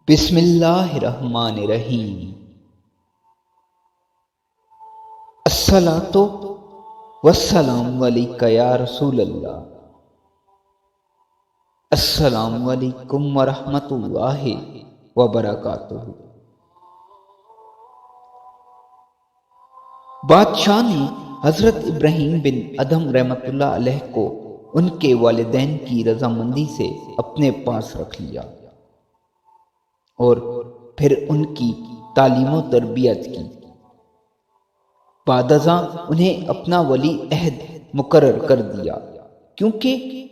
بسم اللہ الرحمن الرحیم۔ الصلاۃ والسلام علیک یا رسول اللہ۔ السلام علیکم ورحمۃ اللہ وبرکاتہ۔ بادشاہ نے حضرت ابراہیم بن ادھم رحمۃ اللہ علیہ کو ان کے والدین کی رضامندی سے اپنے پاس رکھ لیا اور پھر ان کی تعلیم و تربیت کی۔ بعد ازاں انہیں اپنا ولی عہد مقرر کر دیا، کیونکہ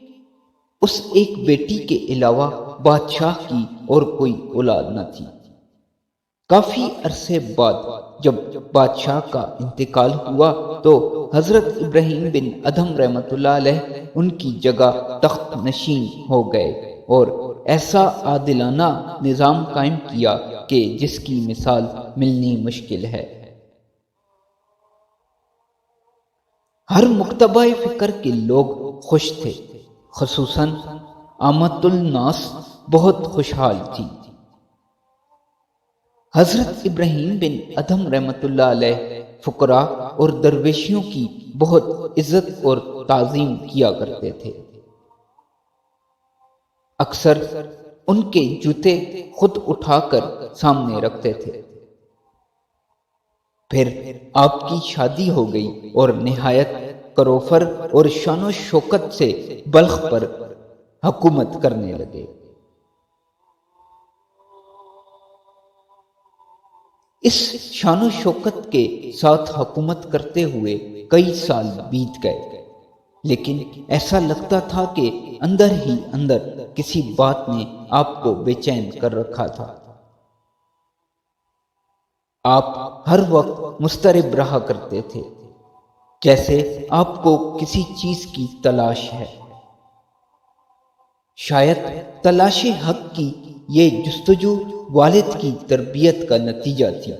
اس ایک بیٹی کے علاوہ بادشاہ کی اور کوئی اولاد نہ تھی۔ کافی عرصے بعد جب بادشاہ کا انتقال ہوا تو حضرت ابراہیم بن ادھم رحمۃ اللہ علیہ ان کی جگہ تخت نشین ہو گئے اور ایسا عادلانہ نظام قائم کیا کہ جس کی مثال ملنی مشکل ہے۔ ہر مکتبہ فکر کے لوگ خوش تھے، خصوصاً عامۃ الناس بہت خوشحال تھی۔ حضرت ابراہیم بن ادھم رحمۃ اللہ علیہ فقراء اور درویشیوں کی بہت عزت اور تعظیم کیا کرتے تھے۔ اکثر ان کے جوتے خود اٹھا کر سامنے رکھتے تھے۔ پھر آپ کی شادی ہو گئی اور نہایت کروفر اور شان و شوکت سے بلخ پر حکومت کرنے لگے۔ اس شان و شوکت کے ساتھ حکومت کرتے ہوئے کئی سال بیت گئے، لیکن ایسا لگتا تھا کہ اندر ہی اندر کسی بات نے آپ کو بے چین کر رکھا تھا۔ آپ ہر وقت مضطرب رہا کرتے تھے، جیسے آپ کو کسی چیز کی تلاش ہے۔ شاید تلاش حق کی یہ جستجو والد کی تربیت کا نتیجہ تھی۔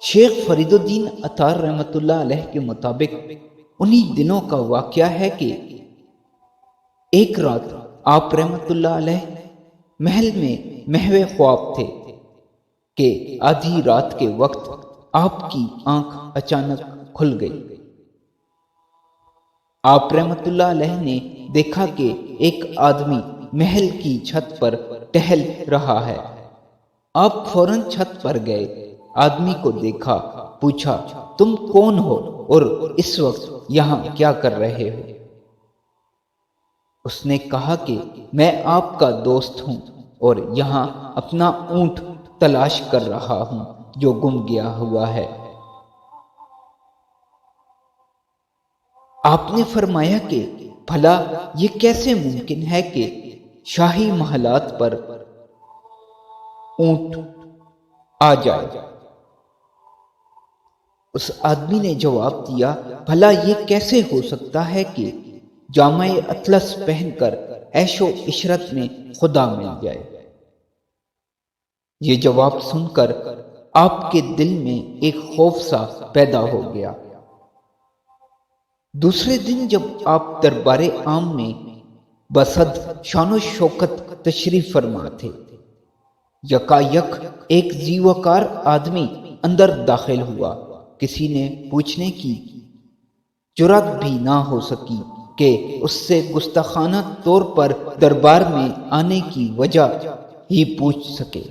شیخ فرید الدین عطار رحمۃ اللہ علیہ کے مطابق انہی دنوں کا واقعہ ہے کہ ایک رات آپ رحمۃ اللہ علیہ محل میں محو خواب تھے کہ آدھی رات کے وقت آپ کی آنکھ اچانک کھل گئی۔ آپ رحمۃ اللہ علیہ نے دیکھا کہ ایک آدمی محل کی چھت پر ٹہل رہا ہے۔ آپ فوراً چھت پر گئے، آدمی کو دیکھا، پوچھا تم کون ہو اور اس وقت یہاں کیا کر رہے ہو؟ اس نے کہا کہ میں آپ کا دوست ہوں اور یہاں اپنا اونٹ تلاش کر رہا ہوں جو گم گیا ہوا ہے۔ آپ نے فرمایا کہ بھلا یہ کیسے ممکن ہے کہ شاہی محلات پر اونٹ آ جائے؟ اس آدمی نے جواب دیا، بھلا یہ کیسے ہو سکتا ہے کہ جامع اطلس پہن کر عیش و عشرت میں خدا مل جائے؟ یہ جواب سن کر آپ کے دل میں ایک خوف سا پیدا ہو گیا۔ دوسرے دن جب آپ دربار عام میں بصد شان و شوکت تشریف فرما تھے، یکایک ایک زیوکار آدمی اندر داخل ہوا۔ کسی نے پوچھنے کی جرات بھی نہ ہو سکی کہ اس سے گستاخانہ طور پر دربار میں آنے کی وجہ ہی پوچھ سکے۔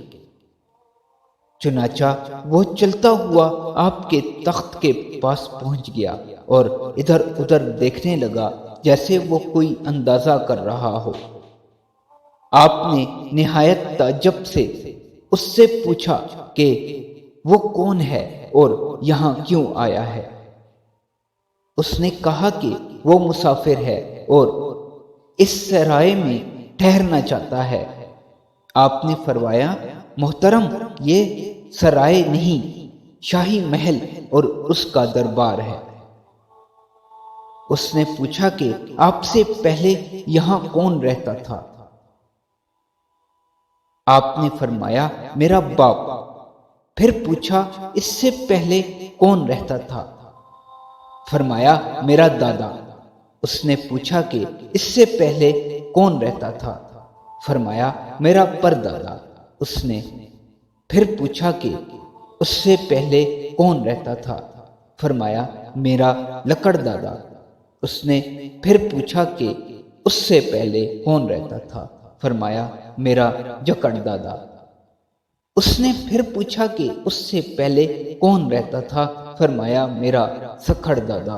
چنانچہ وہ چلتا ہوا آپ کے تخت کے پاس پہنچ گیا اور ادھر ادھر دیکھنے لگا جیسے وہ کوئی اندازہ کر رہا ہو۔ آپ نے نہایت تعجب سے اس سے پوچھا کہ وہ کون ہے اور یہاں کیوں آیا ہے؟ اس نے کہا کہ وہ مسافر ہے اور اس سرائے میں ٹھہرنا چاہتا ہے۔ آپ نے فرمایا، محترم، یہ سرائے نہیں، شاہی محل اور اس کا دربار ہے۔ اس نے پوچھا کہ آپ سے پہلے یہاں کون رہتا تھا؟ آپ نے فرمایا، میرا باپ۔ پھر پوچھا، اس سے پہلے کون رہتا تھا؟ فرمایا، میرا دادا۔ اس نے پوچھا کہ اس سے پہلے کون رہتا تھا؟ فرمایا میرا پردادا۔ اس نے پھر پوچھا کہ اس سے پہلے کون رہتا تھا؟ فرمایا میرا لکڑ دادا۔ اس نے پھر پوچھا کہ اس سے پہلے کون رہتا تھا؟ فرمایا میرا جکڑ دادا۔ اس نے پھر پوچھا کہ اس سے پہلے کون رہتا تھا؟ فرمایا میرا سکھڑ دادا۔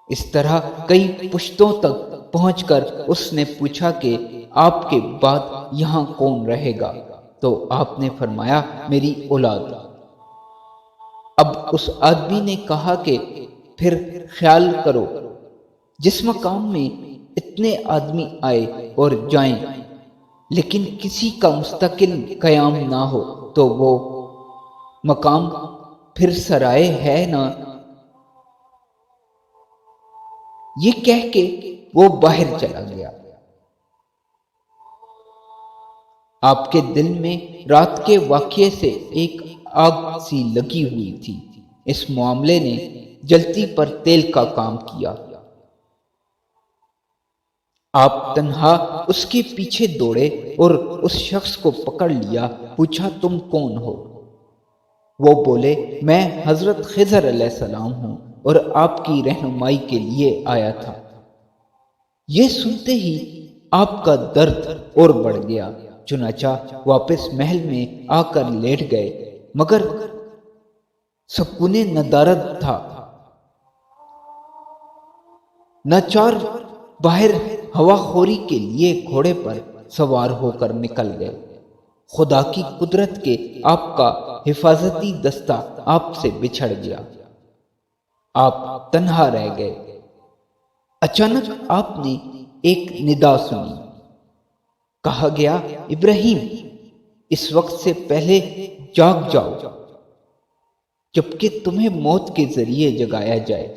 اس طرح کئی پشتوں تک پہنچ کر اس نے پوچھا کہ آپ کے بعد یہاں کون رہے گا؟ تو آپ نے فرمایا میری اولاد۔ اب اس آدمی نے کہا کہ پھر خیال کرو، جس مقام میں اتنے آدمی آئے اور جائیں لیکن کسی کا مستقل قیام نہ ہو تو وہ مقام پھر سرائے ہے نا۔ یہ کہہ کے وہ باہر چلا گیا۔ آپ کے دل میں رات کے واقعے سے ایک آگ سی لگی ہوئی تھی۔ اس معاملے نے جلتی پر تیل کا کام کیا۔ آپ تنہا اس کے پیچھے دوڑے اور اس شخص کو پکڑ لیا، پوچھا تم کون ہو؟ وہ بولے میں حضرت خضر علیہ السلام ہوں اور آپ کی رہنمائی کے لیے آیا تھا۔ یہ سنتے ہی آپ کا درد اور بڑھ گیا، چنانچہ واپس محل میں آ کر لیٹ گئے، مگر سکون ندارت تھا۔ ناچار باہر ہوا خوری کے لیے گھوڑے پر سوار ہو کر نکل گئے۔ خدا کی قدرت کے آپ کا حفاظتی دستہ آپ سے بچھڑ گیا، آپ تنہا رہ گئے۔ اچانک آپ نے ایک ندا سنی، کہا گیا ابراہیم اس وقت سے پہلے جاگ جاؤ جبکہ تمہیں موت کے ذریعے جگایا جائے۔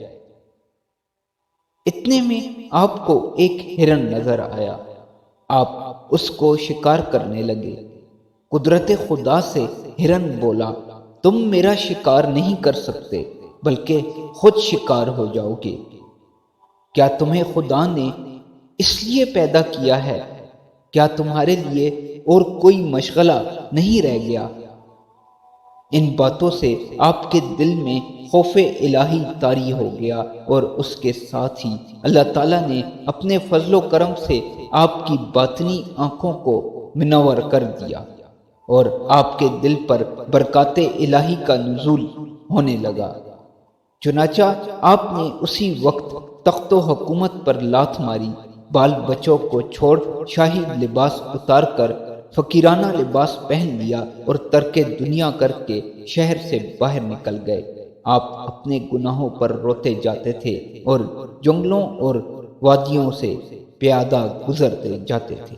اتنے میں آپ کو ایک ہرن نظر آیا، آپ اس کو شکار کرنے لگے۔ قدرت خدا سے ہرن بولا تم میرا شکار نہیں کر سکتے بلکہ خود شکار ہو جاؤ گے۔ کیا تمہیں خدا نے اس لیے پیدا کیا ہے؟ کیا تمہارے لیے اور کوئی مشغلہ نہیں رہ گیا؟ ان باتوں سے آپ کے دل میں خوف الہی طاری ہو گیا اور اس کے ساتھ ہی اللہ تعالیٰ نے اپنے فضل و کرم سے آپ کی باطنی آنکھوں کو منور کر دیا اور آپ کے دل پر برکات الہی کا نزول ہونے لگا۔ چنانچہ آپ نے اسی وقت تخت و حکومت پر لات ماری، بال بچوں کو چھوڑ شاہی لباس اتار کر فقیرانہ لباس پہن لیا اور ترک دنیا کر کے شہر سے باہر نکل گئے۔ آپ اپنے گناہوں پر روتے جاتے تھے اور جنگلوں اور وادیوں سے پیادہ گزرتے جاتے تھے۔